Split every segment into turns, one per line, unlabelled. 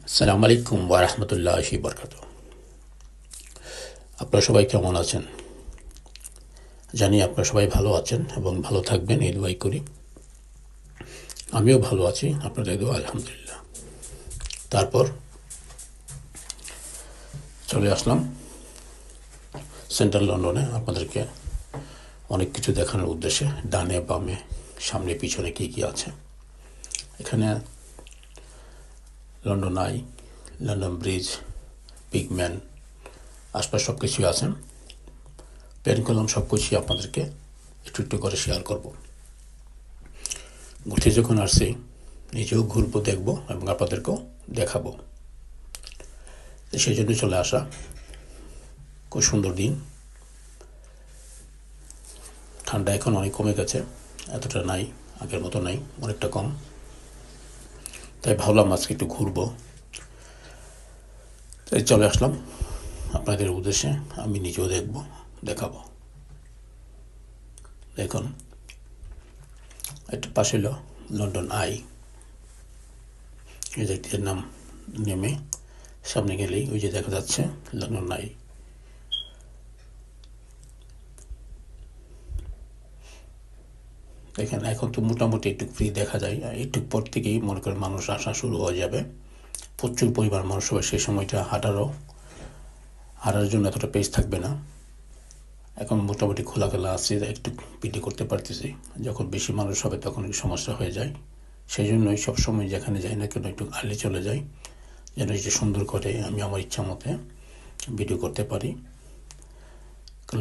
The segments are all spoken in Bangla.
আসসালামু আলাইকুম ওয়া রাহমাতুল্লাহি ওয়া বারাকাতুহু। আপনারা সবাই কেমন আছেন? জানি আপনারা সবাই ভালো আছেন এবং ভালো থাকবেন এই দোয়াই করি। আমিও ভালো আছি আপনাদের দোয়া আলহামদুলিল্লাহ। তারপর চলে আসলাম সেন্ট্রাল লন্ডনে আপনাদেরকে অনেক কিছু দেখানোর উদ্দেশ্যে। ডানে বামে সামনে পিছনে কী কী আছে এখানে। London I, London bridge, big man, আশপাশ সব কিছুই আছে। প্ল্যান করলাম সব কিছুই আপনাদেরকে একটু একটু করে শেয়ার করব। ঘুরতে যখন আসছি নিজেও ঘুরবো, দেখবো এবং আপনাদেরকেও দেখাবো। সেই জন্য চলে আসা। খুব সুন্দর দিন। ঠান্ডা এখন অনেক কমে গেছে, এতটা নাই, আগের মতো নাই, অনেকটা কম। তাই ভাবলাম আজকে একটু ঘুরবো, তাই চলে আসলাম আপনাদের উদ্দেশ্যে। আমি নিজেও দেখবো, দেখাবো। দেখুন, একটা পাশে হলো লন্ডন আই। এই জায়গাটির নাম নেমে সামনে গেলেই ওই যে দেখা যাচ্ছে লন্ডন আই। দেখেন এখন তো মোটামুটি একটু ফ্রি দেখা যায়, একটু পর থেকেই মনে করেন মানুষ আসা শুরু হয়ে যাবে। প্রচুর পরিমাণ মানুষ হবে সেই সময়টা। হাঁটার জন্য এতটা পেজ থাকবে না। এখন মোটামুটি খোলাখেলা আছে, একটু ভিডিও করতে পারতেছি। যখন বেশি মানুষ হবে তখন একটু সমস্যা হয়ে যায়। সেই জন্যই সবসময় যেখানে যাই না কেন একটু আর্লি চলে যাই, যেন একটু সুন্দর করে আমি আমার ইচ্ছা মতে ভিডিও করতে পারি।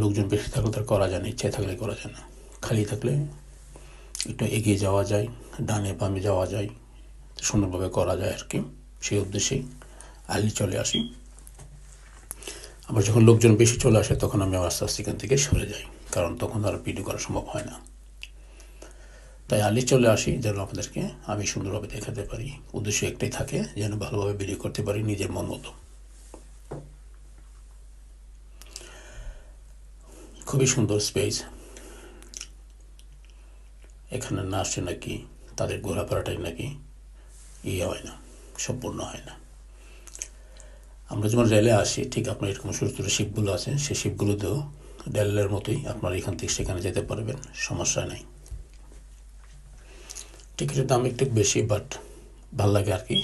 লোকজন বেশি থাকলে তার করা যায় না, ইচ্ছায় থাকলে করা যায় না। খালি থাকলে একটু এগিয়ে যাওয়া যায়, ডানে বামে যাওয়া যায়, সুন্দরভাবে করা যায় আর কি। সেই উদ্দেশ্যেই আর্লি চলে আসি। আবার যখন লোকজন বেশি চলে আসে তখন আমি আস্তে আস্তে এখান থেকে সরে যাই, কারণ তখন আর ভিডিও করা সম্ভব হয় না। তাই আর্লি চলে আসি যেন আপনাদেরকে আমি সুন্দরভাবে দেখাতে পারি। উদ্দেশ্য একটাই থাকে, যেন ভালোভাবে ভিডিও করতে পারি নিজের মন মতো। খুবই সুন্দর স্পেস। এখানে না আসছে নাকি তাদের ঘোরাফেরাটাই নাকি হয় না, সম্পূর্ণ হয় না। আমরা যেমন রেলে আসি ঠিক আপনার এরকম ছোটো ছোটো শিপগুলো আছে, সেই শিপগুলোতেও রেলের মতোই আপনারা এখান থেকে সেখানে যেতে পারবেন, সমস্যা নেই। টিকিটের দাম একটু বেশি, বাট ভাল লাগে আর কি।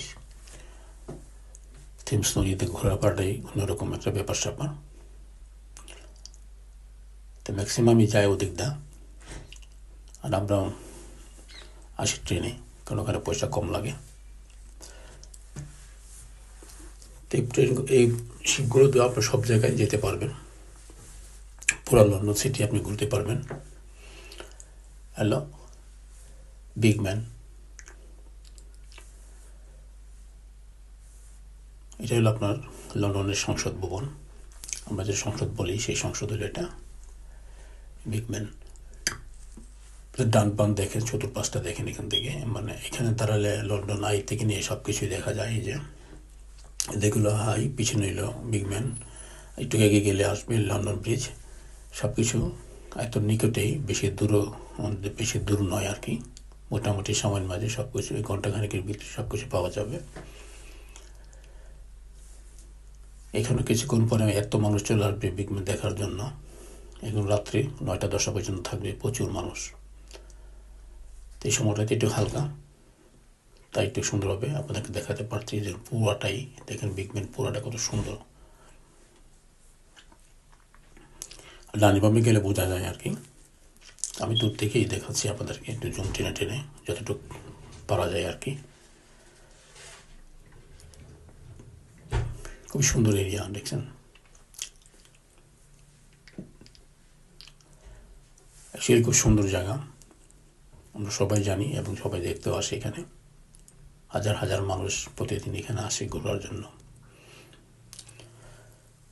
থিমস নদীতে ঘোরাফেরাটাই অন্যরকম একটা ব্যাপার স্যাপার। তো ম্যাক্সিমামই যায় ওদিক দা, আর আমরা আসি ট্রেনে, কারণ ওখানে পয়সা কম লাগে। তো এই শিপগুলোতেও আপনি সব জায়গায় যেতে পারবেন। পুরো লন্ডন সিটি আপনি ঘুরতে পারবেন। হ্যালো বিগ ম্যান, এটা হলো আপনার লন্ডনের সংসদ ভবন। আমরা যে সংসদ বলি সেই সংসদ হলো এটা, বিগ ম্যান। ডান বাম দেখেন, চতুর্পাশটা দেখেন এখান থেকে, মানে এখানে দাঁড়ালে লন্ডন আই থেকে নিয়ে সব কিছুই দেখা যায়। এই যে যেগুলো হাই, পিছনে হইল বিগ ম্যান, একটু এগিয়ে গেলে আসবে লন্ডন ব্রিজ। সব কিছু এত নিকটেই, বেশি দূর নয় আর কি। মোটামুটি সময়ের মাঝে সব কিছু ঘন্টাখানেকের ভিতরে সব কিছু পাওয়া যাবে। এখানে কিছুক্ষণ পরে এত মানুষ চলে আসবে বিগ ম্যান দেখার জন্য। এখন রাত্রি 9টা-10টা পর্যন্ত থাকবে প্রচুর মানুষ। তো এই সময়টাতে একটু হালকা, তাই একটু সুন্দরভাবে আপনাদেরকে দেখাতে পারছি যে পুরাটাই দেখেন বিগ ম্যান পুরাটা কত সুন্দর। ডানি বামে গেলে বোঝা যায় আর কি। আমি দূর থেকেই দেখাচ্ছি আপনাদেরকে, একটু জুম টেনে টেনে যতটুকু পারা যায় আর কি। খুবই সুন্দর এরিয়া দেখছেন। অ্যাকচুয়ালি খুব সুন্দর জায়গা, আমরা সবাই জানি এবং সবাই দেখতেও আসে এখানে। হাজার হাজার মানুষ প্রতিদিন এখানে আসে ঘোরার জন্য।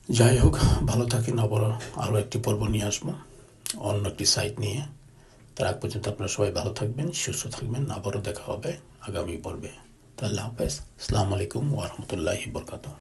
যাই হোক, ভালো থাকেন। আবার আরও একটি পর্ব নিয়ে আসবো অন্য একটি সাইট নিয়ে। তার আগ পর্যন্ত আপনারা সবাই ভালো থাকবেন, সুস্থ থাকবেন। আবারও দেখা হবে আগামী পর্বে। আল্লাহ হাফেজ। আসসালামু আলাইকুম ওয়া রাহমাতুল্লাহি ওয়া বারাকাতুহু।